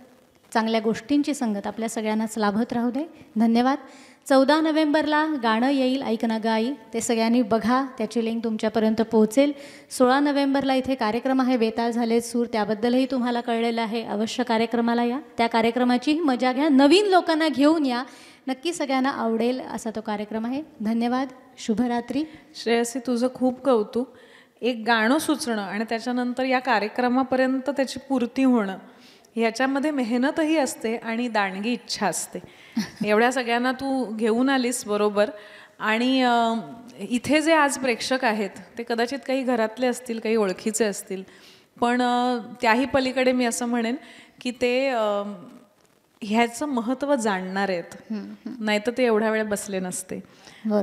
चांगल्या गोष्टींची संगत आपल्या सगळ्यांनाच लाभत राहू दे. धन्यवाद. 14 नोव्हेंबरला गाणं येईल ऐक ना गाई, ते सगळ्यांनी बघा, त्याची लिंक तुमच्यापर्यंत पोहोचेल. 16 नोव्हेंबरला इथे कार्यक्रम आहे बेताल झाले सूर, त्याबद्दलही तुम्हाला कळलेलं आहे. अवश्य कार्यक्रमाला या, त्या कार्यक्रमाचीही मजा घ्या, नवीन लोकांना घेऊन या, नक्की सगळ्यांना आवडेल असा तो कार्यक्रम आहे. धन्यवाद. शुभरात्री. श्रेयसी, तुझं खूप कौतुक. एक गाणं सुचणं आणि त्याच्यानंतर या कार्यक्रमापर्यंत त्याची पूर्ती होणं, ह्याच्यामध्ये मेहनतही असते आणि दांडगी इच्छा असते. एवढ्या सगळ्यांना तू घेऊन आलीस बरोबर. आणि इथे जे आज प्रेक्षक आहेत ते कदाचित काही घरातले असतील, काही ओळखीचे असतील, पण त्याही पलीकडे मी असं म्हणेन की ते ह्याचं महत्त्व जाणणार आहेत, नाही तर ते एवढ्या वेळ बसले नसते.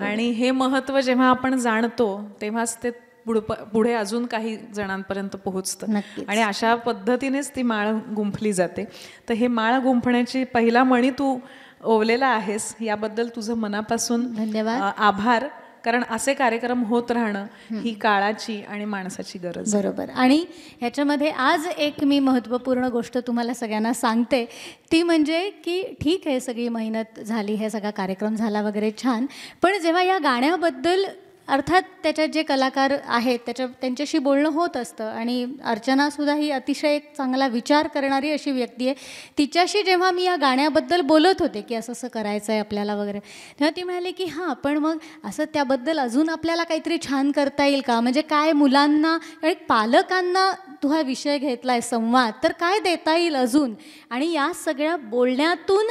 आणि हे महत्त्व जेव्हा आपण जाणतो तेव्हाच ते पुढे अजून काही जणांपर्यंत पोहोचतं. आणि अशा पद्धतीनेच ती माळ गुंफली जाते. तर हे माळ गुंफण्याची पहिला मणी तू ओवलेला आहेस, याबद्दल तुझं मनापासून धन्यवाद, आभार. कारण असे कार्यक्रम होत राहणं ही काळाची आणि माणसाची गरज. बरोबर. आणि ह्याच्यामध्ये आज एक मी महत्त्वपूर्ण गोष्ट तुम्हाला सगळ्यांना सांगते, ती म्हणजे की ठीक आहे सगळी मेहनत झाली, हे सगळा कार्यक्रम झाला वगैरे छान, पण जेव्हा या गाण्याबद्दल अर्थात त्याच्यात जे कलाकार आहेत त्यांच्याशी बोलणं होत असतं आणि अर्चनासुद्धा ही अतिशय एक चांगला विचार करणारी अशी व्यक्ती आहे. तिच्याशी जेव्हा मी या गाण्याबद्दल बोलत होते की असं असं करायचं आहे आपल्याला वगैरे, तेव्हा ती म्हणाली की हां पण मग असं त्याबद्दल अजून आपल्याला काहीतरी छान करता येईल का, म्हणजे काय मुलांना आणि पालकांना तू हा विषय घेतला आहे संवाद, तर काय देता येईल अजून. आणि या सगळ्या बोलण्यातून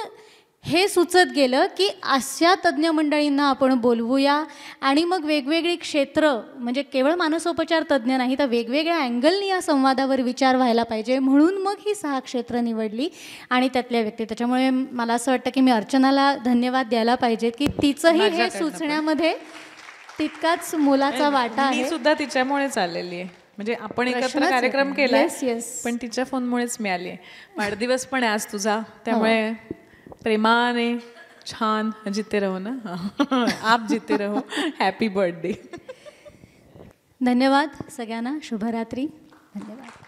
हे सुचत गेलं की अशा तज्ज्ञ मंडळींना आपण बोलवूया आणि मग वेगवेगळी क्षेत्र, म्हणजे केवळ मानसोपचार तज्ज्ञ नाही तर वेगवेगळ्या अँगलनी या संवादावर विचार व्हायला पाहिजे, म्हणून मग ही 6 क्षेत्र निवडली आणि त्यातल्या व्यक्ती. त्याच्यामुळे मला असं वाटतं की मी अर्चनाला धन्यवाद द्यायला पाहिजेत की तिचंही हे सुचण्यामध्ये तितकाच मोलाचा वाटा आहे. मी सुद्धा तिच्यामुळेच आलेली आहे. म्हणजे आपण एकत्र कार्यक्रम केला पण तिच्या फोनमुळेच मिळाली आहे. वाढदिवस पण आहे आज तुझा, त्यामुळे प्रेमाने छान जीते रहो ना. आप जीते रहो. Happy birthday. धन्यवाद सगळ्यांना. शुभरात्री. धन्यवाद.